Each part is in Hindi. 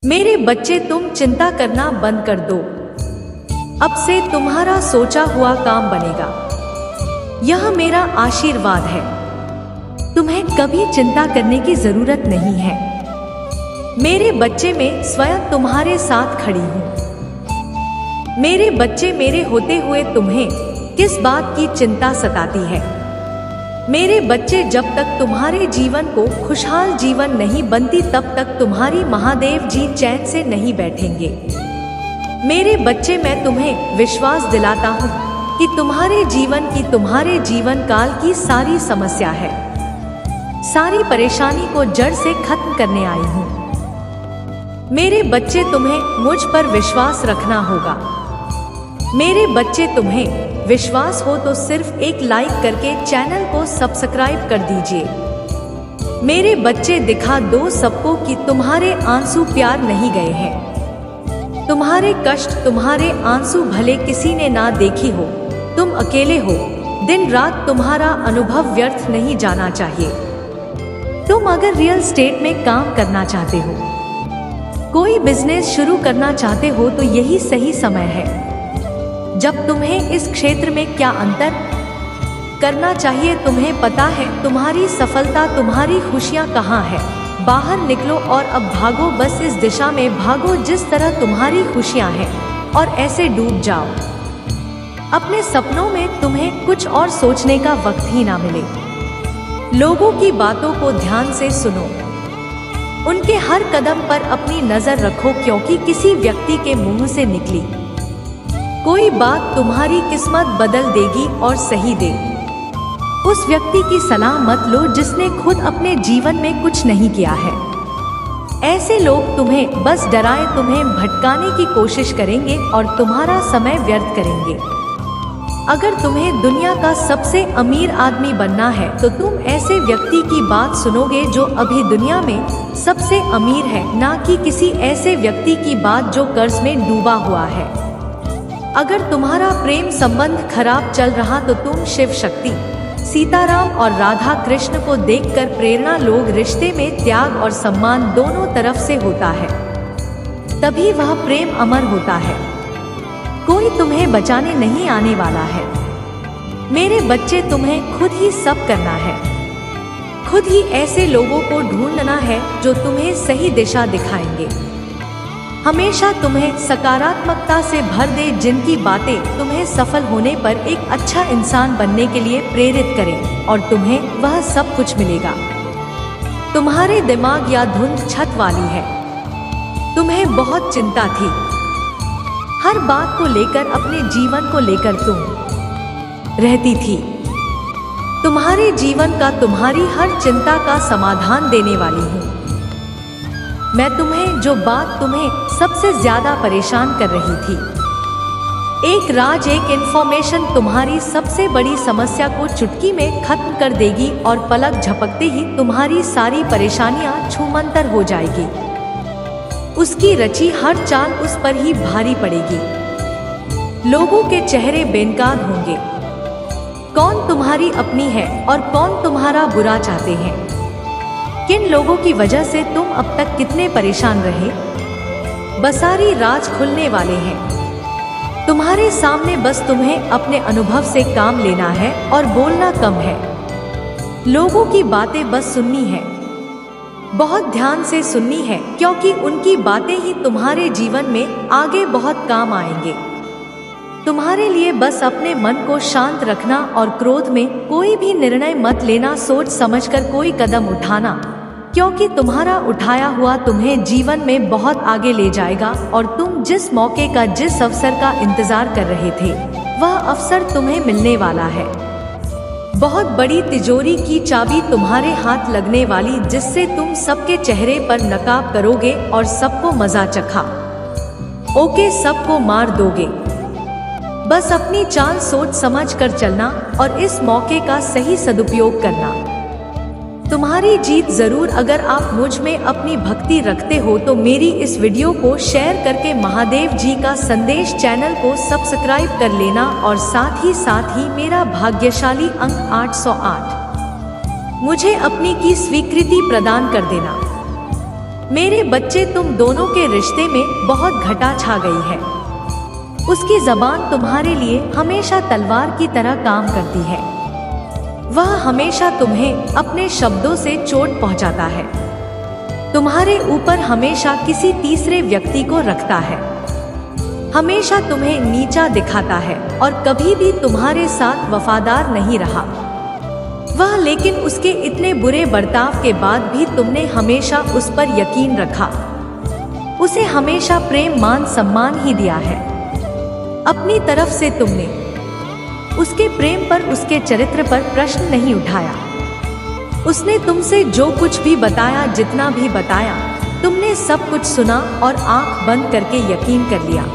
मेरे बच्चे, तुम चिंता करना बंद कर दो। अब से तुम्हारा सोचा हुआ काम बनेगा। यह मेरा आशीर्वाद है। तुम्हें कभी चिंता करने की जरूरत नहीं है। मेरे बच्चे, मैं स्वयं तुम्हारे साथ खड़ी हूँ। मेरे बच्चे, मेरे होते हुए तुम्हें किस बात की चिंता सताती है? मेरे बच्चे, जब तक तुम्हारे जीवन को खुशहाल जीवन नहीं बनती तब तक तुम्हारी महादेव जी चैन से नहीं बैठेंगे। मेरे बच्चे, मैं तुम्हें विश्वास दिलाता हूँ कि तुम्हारे जीवन काल की सारी समस्या है, सारी परेशानी को जड़ से खत्म करने आई हूँ। मेरे बच्चे, तुम्हें मुझ पर विश्वास रखना होगा। मेरे बच्चे, तुम्हें विश्वास हो तो सिर्फ एक लाइक करके चैनल को सब्सक्राइब कर दीजिए। मेरे बच्चे, दिखा दो सबको कि तुम्हारे आंसू प्यार नहीं गए हैं। तुम्हारे कष्ट, तुम्हारे आंसू भले किसी ने ना देखी हो, तुम अकेले हो। दिन रात तुम्हारा अनुभव व्यर्थ नहीं जाना चाहिए। तुम अगर रियल एस्टेट में काम करना चाहते हो, कोई बिजनेस शुरू करना चाहते हो तो यही सही समय है। जब तुम्हें इस क्षेत्र में क्या अंतर करना चाहिए तुम्हें पता है। तुम्हारी सफलता, तुम्हारी खुशियाँ कहाँ है? बाहर निकलो और अब भागो, बस इस दिशा में भागो जिस तरह तुम्हारी खुशियाँ हैं, और ऐसे डूब जाओ अपने सपनों में तुम्हें कुछ और सोचने का वक्त ही ना मिले। लोगों की बातों को ध्यान से सुनो, उनके हर कदम पर अपनी नजर रखो, क्योंकि किसी व्यक्ति के मुंह से निकली कोई बात तुम्हारी किस्मत बदल देगी और सही दे। उस व्यक्ति की सलाह मत लो जिसने खुद अपने जीवन में कुछ नहीं किया है। ऐसे लोग तुम्हें बस डराए, तुम्हें भटकाने की कोशिश करेंगे और तुम्हारा समय व्यर्थ करेंगे। अगर तुम्हें दुनिया का सबसे अमीर आदमी बनना है तो तुम ऐसे व्यक्ति की बात सुनोगे जो अभी दुनिया में सबसे अमीर है, ना कि किसी ऐसे व्यक्ति की बात जो कर्ज में डूबा हुआ है। अगर तुम्हारा प्रेम संबंध खराब चल रहा तो तुम शिव शक्ति, सीताराम और राधा कृष्ण को देखकर प्रेरणा लोग। रिश्ते में त्याग और सम्मान दोनों तरफ से होता है, तभी वह प्रेम अमर होता है। कोई तुम्हें बचाने नहीं आने वाला है। मेरे बच्चे, तुम्हें खुद ही सब करना है। खुद ही ऐसे लोगों को ढूंढना है जो तुम्हें सही दिशा दिखाएंगे, हमेशा तुम्हें सकारात्मकता से भर दे, जिनकी बातें तुम्हें सफल होने पर एक अच्छा इंसान बनने के लिए प्रेरित करें, और तुम्हें वह सब कुछ मिलेगा। तुम्हारे दिमाग या धुंध छत वाली है। तुम्हें बहुत चिंता थी हर बात को लेकर, अपने जीवन को लेकर तुम रहती थी। तुम्हारे जीवन का, तुम्हारी हर चिंता का समाधान देने वाली हूँ मैं। तुम्हें जो बात तुम्हें सबसे ज्यादा परेशान कर रही थी, एक राज, एक इन्फॉर्मेशन तुम्हारी सबसे बड़ी समस्या को चुटकी में खत्म कर देगी और पलक झपकते ही तुम्हारी सारी परेशानियां छूमंतर हो जाएगी। उसकी रची हर चाल उस पर ही भारी पड़ेगी। लोगों के चेहरे बेनकाब होंगे। कौन तुम्हारी अपनी है और कौन तुम्हारा बुरा चाहते हैं। किन लोगों की वजह से तुम अब तक कितने परेशान रहे, बसारी राज खुलने वाले हैं। तुम्हारे सामने बस तुम्हें अपने अनुभव से काम लेना है और बोलना कम है। लोगों की बातें बस सुननी है, बहुत ध्यान से सुननी है, क्योंकि उनकी बातें ही तुम्हारे जीवन में आगे बहुत काम आएंगे। तुम्हारे लिए बस अपने मन को शांत रखना और क्रोध में कोई भी निर्णय मत लेना। सोच समझकर कोई कदम उठाना, क्योंकि तुम्हारा उठाया हुआ तुम्हें जीवन में बहुत आगे ले जाएगा, और तुम जिस मौके का, जिस अवसर का इंतजार कर रहे थे, वह अवसर तुम्हें मिलने वाला है। बहुत बड़ी तिजोरी की चाबी तुम्हारे हाथ लगने वाली, जिससे तुम सबके चेहरे पर नकाब करोगे और सबको मजा चखा ओके सबको मार दोगे। बस अपनी चाल सोच समझ कर चलना और इस मौके का सही सदुपयोग करना। तुम्हारी जीत जरूर। अगर आप मुझ में अपनी भक्ति रखते हो तो मेरी इस वीडियो को शेयर करके महादेव जी का संदेश चैनल को सब्सक्राइब कर लेना, और साथ ही मेरा भाग्यशाली अंक 808 मुझे अपनी की स्वीकृति प्रदान कर देना। मेरे बच्चे, तुम दोनों के रिश्ते में बहुत घटा छा गई है। उसकी जबान तुम्हारे लिए हमेशा तलवार की तरह काम करती है। वह हमेशा तुम्हें अपने शब्दों से चोट पहुंचाता है, तुम्हारे ऊपर हमेशा किसी तीसरे व्यक्ति को रखता है, हमेशा तुम्हें नीचा दिखाता है और कभी भी तुम्हारे साथ वफादार नहीं रहा वह। लेकिन उसके इतने बुरे बर्ताव के बाद भी तुमने हमेशा उस पर यकीन रखा, उसे हमेशा प्रेम मान सम्मान ही दिया है। अपनी तरफ से तुमने उसके प्रेम पर, उसके चरित्र पर प्रश्न नहीं उठाया। उसने तुमसे जो कुछ भी बताया, जितना भी बताया, तुमने सब कुछ सुना और आंख बंद करके यकीन कर लिया।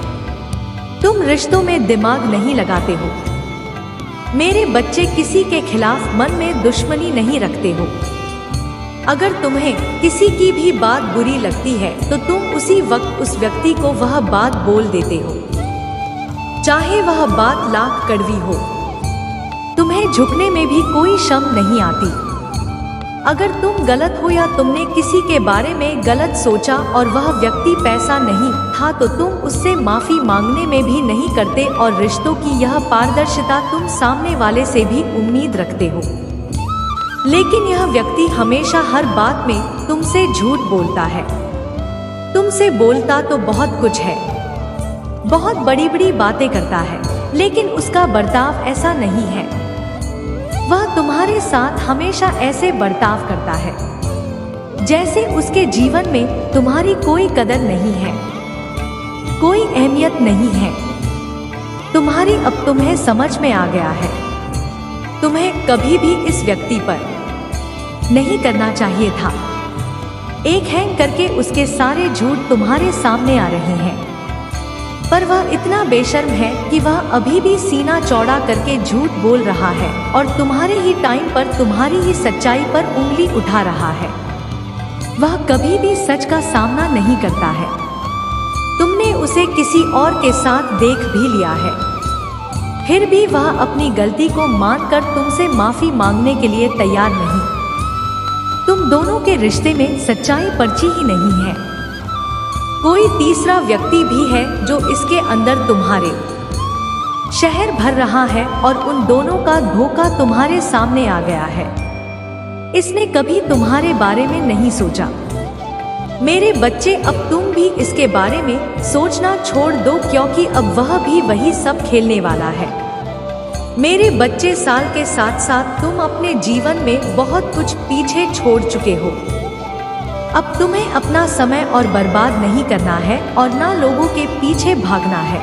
तुम रिश्तों में दिमाग नहीं लगाते हो। मेरे बच्चे, किसी के खिलाफ मन में दुश्मनी नहीं रखते हो। अगर तुम्हें किसी की भी बात बुरी लगती है तो तुम उसी वक्त उस व्यक्ति को वह बात बोल देते हो, चाहे वह बात लाख कड़वी हो। तुम्हें झुकने में भी कोई शर्म नहीं आती। अगर तुम गलत हो या तुमने किसी के बारे में गलत सोचा और वह व्यक्ति पैसा नहीं था तो तुम उससे माफी मांगने में भी नहीं करते और रिश्तों की यह पारदर्शिता तुम सामने वाले से भी उम्मीद रखते हो। लेकिन यह व्यक्ति हमेशा हर बात में तुमसे झूठ बोलता है। तुमसे बोलता तो बहुत कुछ है, बहुत बड़ी बड़ी बातें करता है, लेकिन उसका बर्ताव ऐसा नहीं है। वह तुम्हारे साथ हमेशा ऐसे बर्ताव करता है जैसे उसके जीवन में तुम्हारी कोई कदर नहीं है, कोई अहमियत नहीं है। तुम्हारी अब तुम्हें समझ में आ गया है। तुम्हें कभी भी इस व्यक्ति पर नहीं करना चाहिए था। एक हैंग करके उसके सारे झूठ तुम्हारे सामने आ रहे हैं, पर वह इतना बेशर्म है कि वह अभी भी सीना चौड़ा करके झूठ बोल रहा है और तुम्हारे ही टाइम पर, तुम्हारी ही सच्चाई पर उंगली उठा रहा है। वह कभी भी सच का सामना नहीं करता है। तुमने उसे किसी और के साथ देख भी लिया है, फिर भी वह अपनी गलती को मानकर तुमसे माफी मांगने के लिए तैयार नहीं। तुम दोनों के रिश्ते में सच्चाई पर्ची ही नहीं है। कोई तीसरा व्यक्ति भी है जो इसके अंदर तुम्हारे शहर भर रहा है और उन दोनों का धोखा तुम्हारे सामने आ गया है। इसने कभी तुम्हारे बारे में नहीं सोचा। मेरे बच्चे, अब तुम भी इसके बारे में सोचना छोड़ दो, क्योंकि अब वह भी वही सब खेलने वाला है। मेरे बच्चे, साल के साथ साथ तुम अपने जीवन में बहुत कुछ पीछे छोड़ चुके हो। अब तुम्हें अपना समय और बर्बाद नहीं करना है और ना लोगों के पीछे भागना है।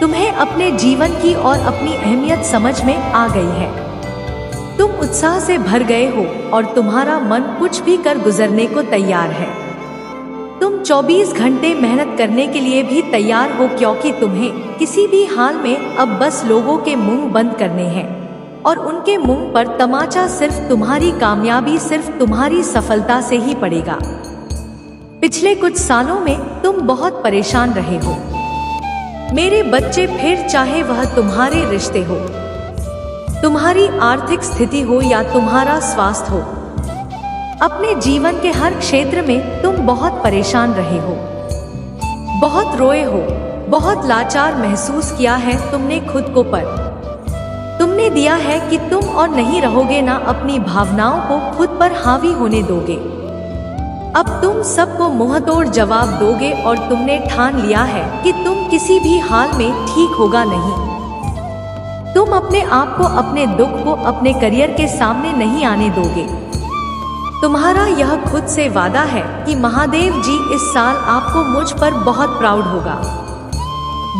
तुम्हें अपने जीवन की और अपनी अहमियत समझ में आ गई है। तुम उत्साह से भर गए हो और तुम्हारा मन कुछ भी कर गुजरने को तैयार है। तुम 24 घंटे मेहनत करने के लिए भी तैयार हो, क्योंकि तुम्हें किसी भी हाल में अब बस लोगों के मुंह बंद करने हैं और उनके मुंह पर तमाचा सिर्फ तुम्हारी कामयाबी, सिर्फ तुम्हारी सफलता से ही पड़ेगा। पिछले कुछ सालों में तुम बहुत परेशान रहे हो मेरे बच्चे, फिर चाहे वह तुम्हारे रिश्ते हो, तुम्हारी आर्थिक स्थिति हो या तुम्हारा स्वास्थ्य हो। अपने जीवन के हर क्षेत्र में तुम बहुत परेशान रहे हो, बहुत रोए हो, बहुत लाचार महसूस किया है तुमने खुद को, पर तुमने दिया है कि तुम और नहीं रहोगे, ना अपनी भावनाओं को खुद पर हावी होने दोगे। अब तुम सबको मुंहतोड़ जवाब दोगे और तुमने ठान लिया है कि तुम किसी भी हाल में ठीक होगा नहीं। तुम अपने आप को, अपने दुख को अपने करियर के सामने नहीं आने दोगे। तुम्हारा यह खुद से वादा है कि महादेव जी इस साल आपको मुझ पर बहुत प्राउड होगा,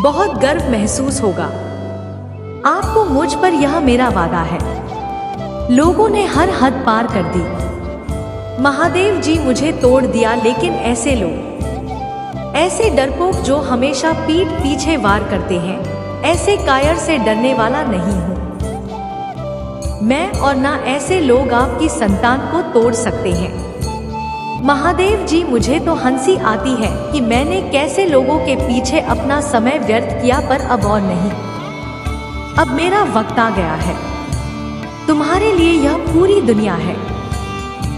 बहुत गर्व महसूस होगा। आपको मुझ पर, यह मेरा वादा है। लोगों ने हर हद पार कर दी। महादेव जी मुझे तोड़ दिया, लेकिन ऐसे लोग, ऐसे डरपोक जो हमेशा पीठ पीछे वार करते हैं, ऐसे कायर से डरने वाला नहीं हूँ मैं, और ना ऐसे लोग आपकी संतान को तोड़ सकते हैं। महादेव जी, मुझे तो हंसी आती है कि मैंने कैसे लोगों के पीछे अपना समय व्यर्थ किया, पर अब और नहीं। अब मेरा वक्त आ गया है। तुम्हारे लिए यह पूरी दुनिया है।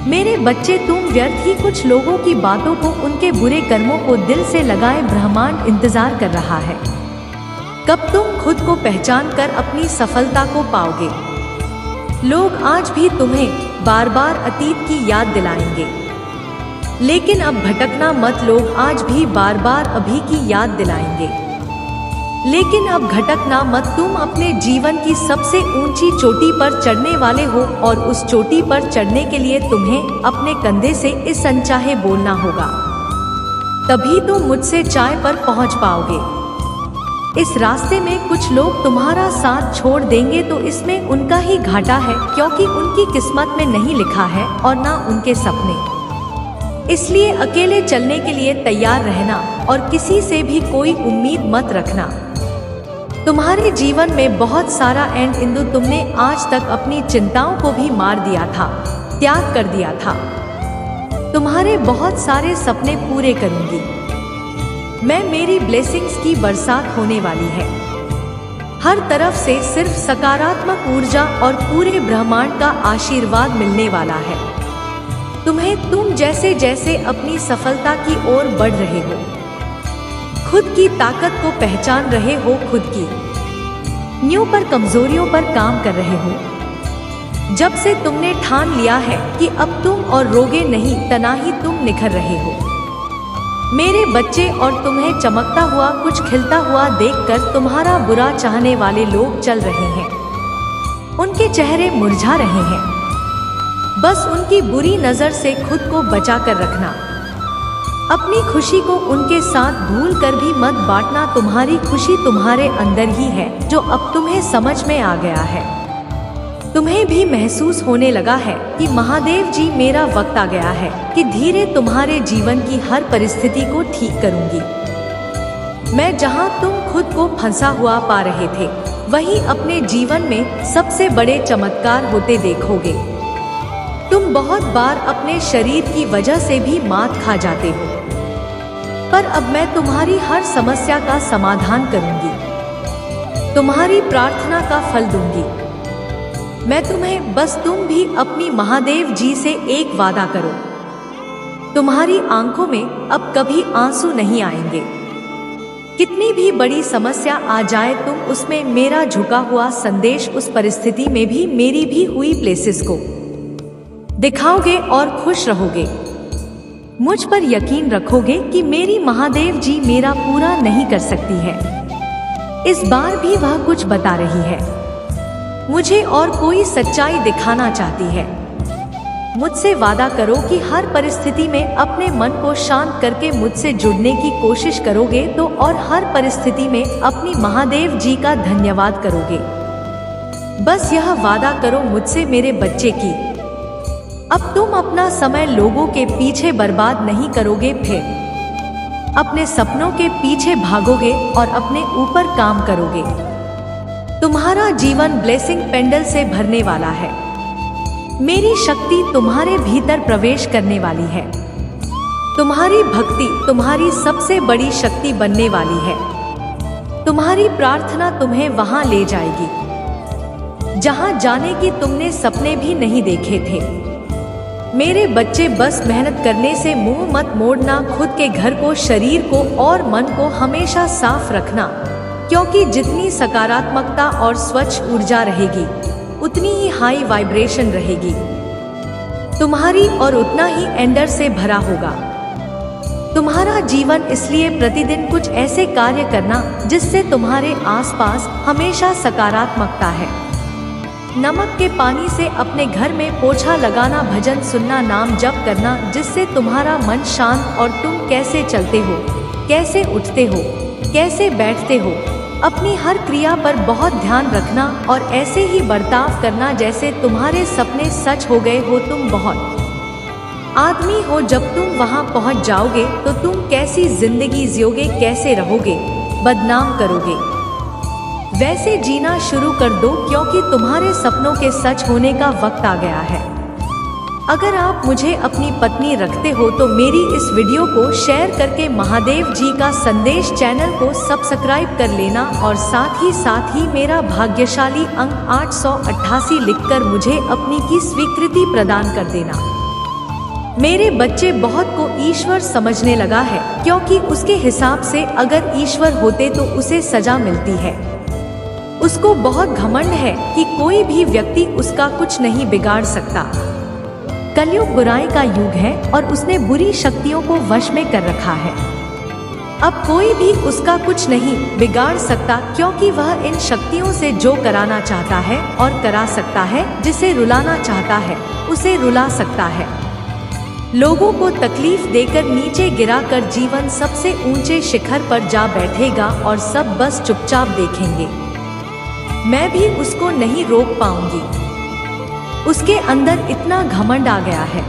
मेरे बच्चे, तुम व्यर्थ ही कुछ लोगों की बातों को, उनके बुरे कर्मों को दिल से लगाए ब्रह्मांड इंतजार कर रहा है। कब तुम खुद को पहचान कर अपनी सफलता को पाओगे? लोग आज भी तुम्हें बार बार अतीत की याद दिलाएंगे, लेकिन अब भटकना मत। लोग आज भी बार बार अभी की याद दिलाएंगे, लेकिन अब भटकना मत। तुम अपने जीवन की सबसे ऊंची चोटी पर चढ़ने वाले हो, और उस चोटी पर चढ़ने के लिए तुम्हें अपने कंधे से इस अनचाहे बोलना होगा, तभी तुम मुझसे चाय पर पहुंच पाओगे। इस रास्ते में कुछ लोग तुम्हारा साथ छोड़ देंगे तो इसमें उनका ही घाटा है, क्योंकि उनकी किस्मत में नहीं लिखा है और ना उनके सपने। इसलिए अकेले चलने के लिए तैयार रहना और किसी से भी कोई उम्मीद मत रखना। तुम्हारे जीवन में बहुत सारा एंड इंदु, तुमने आज तक अपनी चिंताओं को भी मार दिया था, त्याग कर दिया था। तुम्हारे बहुत सारे सपने पूरे करूंगी मैं। मेरी ब्लेसिंग्स की बरसात होने वाली है। हर तरफ से सिर्फ सकारात्मक ऊर्जा और पूरे ब्रह्मांड का आशीर्वाद मिलने वाला है तुम्हें। तुम जैसे जैसे अपनी सफलता की ओर बढ़ रहे हो, खुद की ताकत को पहचान रहे हो, खुद की न्यू पर कमजोरियों पर काम कर रहे हो। जब से तुमने ठान लिया है कि अब तुम और रोगे नहीं, तना ही तुम निखर रहे हो मेरे बच्चे। और तुम्हें चमकता हुआ, कुछ खिलता हुआ देखकर तुम्हारा बुरा चाहने वाले लोग चल रहे हैं, उनके चेहरे मुरझा रहे हैं। बस उनकी बुरी नजर से खुद को बचा कर रखना। अपनी खुशी को उनके साथ भूल कर भी मत बांटना। तुम्हारी खुशी तुम्हारे अंदर ही है, जो अब तुम्हें समझ में आ गया है। तुम्हें भी महसूस होने लगा है कि महादेव जी, मेरा वक्त आ गया है कि धीरे तुम्हारे जीवन की हर परिस्थिति को ठीक करूंगी मैं। जहां तुम खुद को फंसा हुआ पा रहे थे, वहीं अपने जीवन में सबसे बड़े चमत्कार होते देखोगे। तुम बहुत बार अपने शरीर की वजह से भी मात खा जाते हो, पर अब मैं तुम्हारी हर समस्या का समाधान करूंगी, तुम्हारी प्रार्थना का फल दूंगी मैं तुम्हें। बस तुम भी अपनी महादेव जी से एक वादा करो, तुम्हारी आंखों में अब कभी आंसू नहीं आएंगे। कितनी भी बड़ी समस्या आ जाए, तुम उसमें मेरा झुका हुआ संदेश, उस परिस्थिति में भी मेरी भी हुई प्लेसेस को दिखाओगे और खुश रहोगे। मुझ पर यकीन रखोगे कि मेरी महादेव जी मेरा पूरा नहीं कर सकती है। इस बार भी वह कुछ बता रही है मुझे और कोई सच्चाई दिखाना चाहती है। मुझसे वादा करो कि हर परिस्थिति में अपने मन को शांत करके मुझसे जुड़ने की कोशिश करोगे तो, और हर परिस्थिति में अपनी महादेव जी का धन्यवाद करोगे। बस यह वादा करो मुझसे मेरे बच्चे की, अब तुम अपना समय लोगों के पीछे बर्बाद नहीं करोगे, फिर अपने सपनों के पीछे भागोगे और अपने ऊपर काम करोगे। तुम्हारा जीवन ब्लेसिंग पेंडल से भरने वाला है। मेरी शक्ति तुम्हारे भीतर प्रवेश करने वाली है। तुम्हारी भक्ति तुम्हारी सबसे बड़ी शक्ति बनने वाली है। तुम्हारी प्रार्थना तुम्हें वहां ले जाएगी जहां जाने की तुमने सपने भी नहीं देखे थे। मेरे बच्चे, बस मेहनत करने से मुंह मत मोड़ना। खुद के घर को, शरीर को और मन को हमेशा साफ रखना, क्योंकि जितनी सकारात्मकता और स्वच्छ ऊर्जा रहेगी, उतनी ही हाई वाइब्रेशन रहेगी तुम्हारी, और उतना ही एंडर से भरा होगा तुम्हारा जीवन। इसलिए प्रतिदिन कुछ ऐसे कार्य करना जिससे तुम्हारे आसपास हमेशा सकारात्मकता है। नमक के पानी से अपने घर में पोछा लगाना, भजन सुनना, नाम जप करना, जिससे तुम्हारा मन शांत, और तुम कैसे चलते हो, कैसे उठते हो, कैसे बैठते हो, अपनी हर क्रिया पर बहुत ध्यान रखना और ऐसे ही बर्ताव करना जैसे तुम्हारे सपने सच हो गए हो। तुम बहुत आदमी हो, जब तुम वहां पहुंच जाओगे तो तुम कैसी जिंदगी जियोगे, कैसे रहोगे, बदनाम करोगे। वैसे जीना शुरू कर दो, क्योंकि तुम्हारे सपनों के सच होने का वक्त आ गया है। अगर आप मुझे अपनी पत्नी रखते हो तो मेरी इस वीडियो को शेयर करके महादेव जी का संदेश चैनल को सब्सक्राइब कर लेना, और साथ ही मेरा भाग्यशाली अंक 888 लिखकर मुझे अपनी की स्वीकृति प्रदान कर देना। मेरे बच्चे बहुत को ईश्वर समझने लगा है, क्योंकि उसके हिसाब से अगर ईश्वर होते तो उसे सजा मिलती है। उसको बहुत घमंड है कि कोई भी व्यक्ति उसका कुछ नहीं बिगाड़ सकता। कलयुग बुराई का युग है और उसने बुरी शक्तियों को वश में कर रखा है। अब कोई भी उसका कुछ नहीं बिगाड़ सकता, क्योंकि वह इन शक्तियों से जो कराना चाहता है और करा सकता है, जिसे रुलाना चाहता है उसे रुला सकता है। लोगों को तकलीफ देकर नीचे गिराकर जीवन सबसे ऊंचे शिखर पर जा बैठेगा और सब बस चुपचाप देखेंगे। मैं भी उसको नहीं रोक पाऊंगी। उसके अंदर इतना घमंड आ गया है।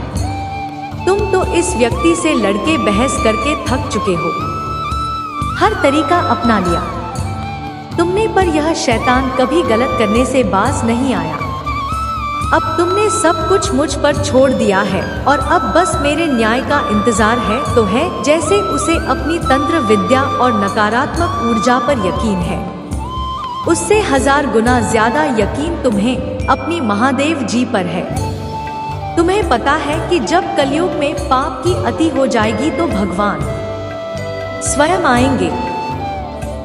तुम तो इस व्यक्ति से लड़के बहस करके थक चुके हो, हर तरीका अपना लिया तुमने, पर यह शैतान कभी गलत करने से बाज नहीं आया। अब तुमने सब कुछ मुझ पर छोड़ दिया है और अब बस मेरे न्याय का इंतजार है तो है, जैसे उसे अपनी तंत्र विद्या और नकारात्मक ऊर्जा पर यकीन है। उससे 1000 गुना ज्यादा यकीन तुम्हें अपनी महादेव जी पर है। तुम्हें पता है कि जब कलयुग में पाप की अति हो जाएगी तो भगवान स्वयं आएंगे।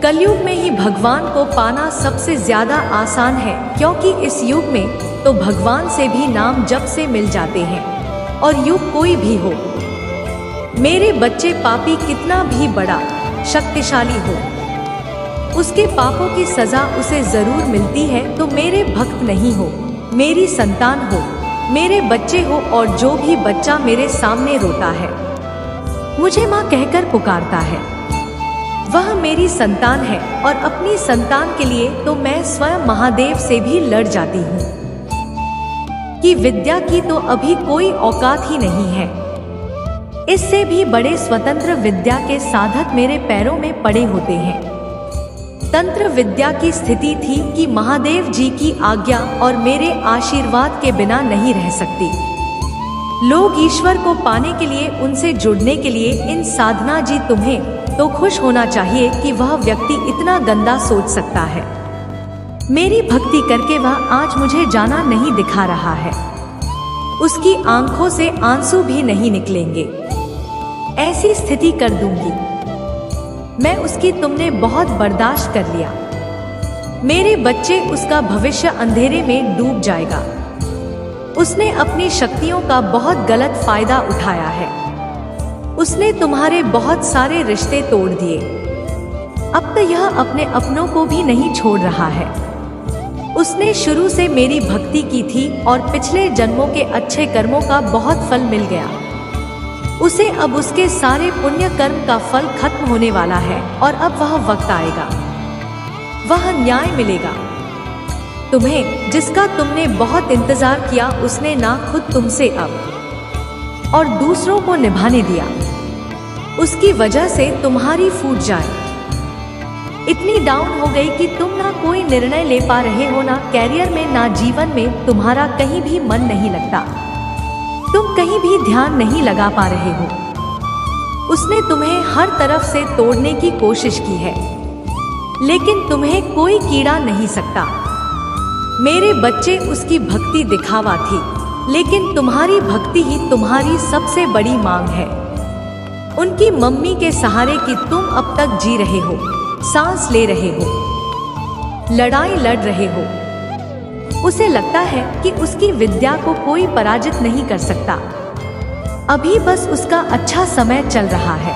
कलयुग में ही भगवान को पाना सबसे ज्यादा आसान है, क्योंकि इस युग में तो भगवान से भी नाम जप से मिल जाते हैं, और युग कोई भी हो। मेरे बच्चे, पापी कितना भी बड़ा शक्तिशाली हो, उसके पापों की सजा उसे जरूर मिलती है। तो मेरे भक्त नहीं हो, मेरी संतान हो, मेरे बच्चे हो, और जो भी बच्चा मेरे सामने रोता है, मुझे माँ कहकर पुकारता है, वह मेरी संतान है। और अपनी संतान के लिए तो मैं स्वयं महादेव से भी लड़ जाती हूँ कि विद्या की तो अभी कोई औकात ही नहीं है। इससे भी बड़े स्वतंत्र विद्या के साधक मेरे पैरों में पड़े होते हैं। तंत्र विद्या की स्थिति थी कि महादेव जी की आज्ञा और मेरे आशीर्वाद के बिना नहीं रह सकती। लोग ईश्वर को पाने के लिए, उनसे जुड़ने के लिए इन साधना जी, तुम्हें तो खुश होना चाहिए कि वह व्यक्ति इतना गंदा सोच सकता है। मेरी भक्ति करके वह आज मुझे जाना नहीं दिखा रहा है। उसकी आंखों से आंसू भी नहीं निकलेंगे। ऐसी स्थिति कर दूंगी मैं उसकी। तुमने बहुत बर्दाश्त कर लिया। मेरे बच्चे, उसका भविष्य अंधेरे में डूब जाएगा। उसने अपनी शक्तियों का बहुत गलत फायदा उठाया है। उसने तुम्हारे बहुत सारे रिश्ते तोड़ दिए। अब तो यह अपने अपनों को भी नहीं छोड़ रहा है। उसने शुरू से मेरी भक्ति की थी और पिछले जन्मों के अच्छे कर्मों का बहुत फल मिल गया उसे। अब उसके सारे पुण्य कर्म का फल खत्म होने वाला है और अब वह वक्त आएगा, वह न्याय मिलेगा तुम्हें, जिसका तुमने बहुत इंतजार किया। उसने ना खुद तुमसे अब और दूसरों को निभाने दिया। उसकी वजह से तुम्हारी फूट जाए इतनी डाउन हो गई कि तुम ना कोई निर्णय ले पा रहे हो, ना कैरियर में, ना जीवन में। तुम्हारा कहीं भी मन नहीं लगता, तुम कहीं भी ध्यान नहीं लगा पा रहे हो। उसने तुम्हें हर तरफ से तोड़ने की कोशिश की है, लेकिन तुम्हें कोई कीड़ा नहीं सकता। मेरे बच्चे, उसकी भक्ति दिखावा थी, लेकिन तुम्हारी भक्ति ही तुम्हारी सबसे बड़ी मांग है। उनकी मम्मी के सहारे की तुम अब तक जी रहे हो, सांस ले रहे हो, लड़ाई लड़ रहे हो। उसे लगता है कि उसकी विद्या को कोई पराजित नहीं कर सकता। अभी बस उसका अच्छा समय चल रहा है,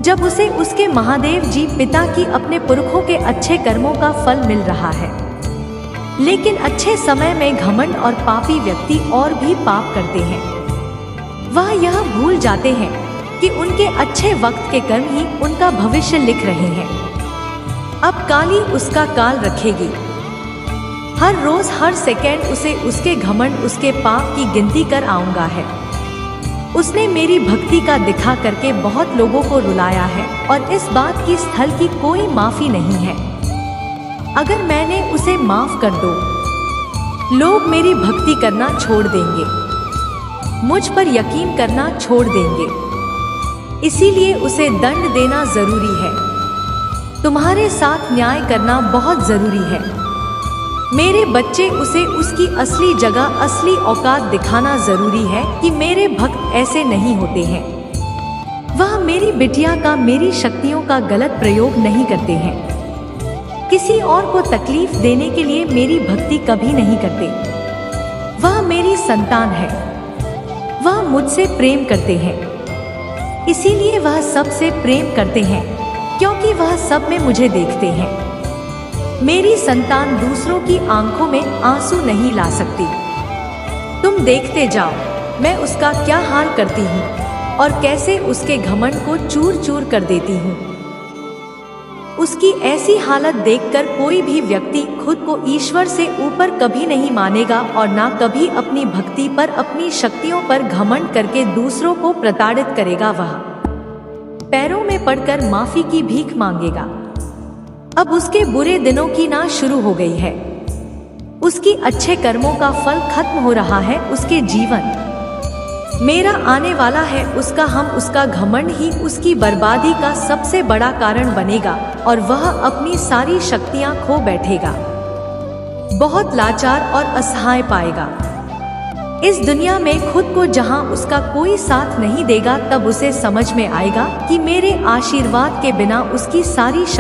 जब उसे उसके महादेव जी पिता की अपने पुरखों के अच्छे कर्मों का फल मिल रहा है। लेकिन अच्छे समय में घमंड और पापी व्यक्ति और भी पाप करते हैं। वह यह भूल जाते हैं कि उनके अच्छे वक्त के कर्म ही उनका भविष्य लिख रहे हैं। अब काली उसका काल रखेगी। हर रोज, हर सेकेंड उसे उसके घमंड, उसके पाप की गिनती कर आऊंगा है। उसने मेरी भक्ति का दिखा करके बहुत लोगों को रुलाया है और इस बात की स्थल की कोई माफी नहीं है। अगर मैंने उसे माफ कर दो, लोग मेरी भक्ति करना छोड़ देंगे, मुझ पर यकीन करना छोड़ देंगे। इसीलिए उसे दंड देना जरूरी है। तुम्हारे साथ न्याय करना बहुत जरूरी है। मेरे बच्चे, उसे उसकी असली जगह, असली औकात दिखाना जरूरी है कि मेरे भक्त ऐसे नहीं होते हैं। वह मेरी बिटिया का, मेरी शक्तियों का गलत प्रयोग नहीं करते हैं। किसी और को तकलीफ देने के लिए मेरी भक्ति कभी नहीं करते। वह मेरी संतान है। वह मुझसे प्रेम करते हैं, इसीलिए वह सबसे प्रेम करते हैं, क्योंकि वह सब में मुझे देखते हैं। मेरी संतान दूसरों की आंखों में आंसू नहीं ला सकती। तुम देखते जाओ मैं उसका क्या हाल करती हूँ और कैसे उसके घमंड को चूर चूर कर देती हूँ। उसकी ऐसी हालत देखकर कोई भी व्यक्ति खुद को ईश्वर से ऊपर कभी नहीं मानेगा और ना कभी अपनी भक्ति पर, अपनी शक्तियों पर घमंड करके दूसरों को प्रताड़ित करेगा। वह पैरों में पड़कर माफी की भीख मांगेगा। अब उसके बुरे दिनों की ना शुरू हो गई है। उसकी अच्छे कर्मों का फल खत्म हो रहा है। उसके जीवन मेरा आने वाला है। उसका घमंड ही उसकी बर्बादी का सबसे बड़ा कारण बनेगा और वह अपनी सारी शक्तियां खो बैठेगा। बहुत लाचार और असहाय पाएगा। इस दुनिया में खुद को जहां उसका कोई साथ नहीं देगा, तब उसे समझ में आएगा कि मेरे आशीर्वाद के बिना उसकी सारी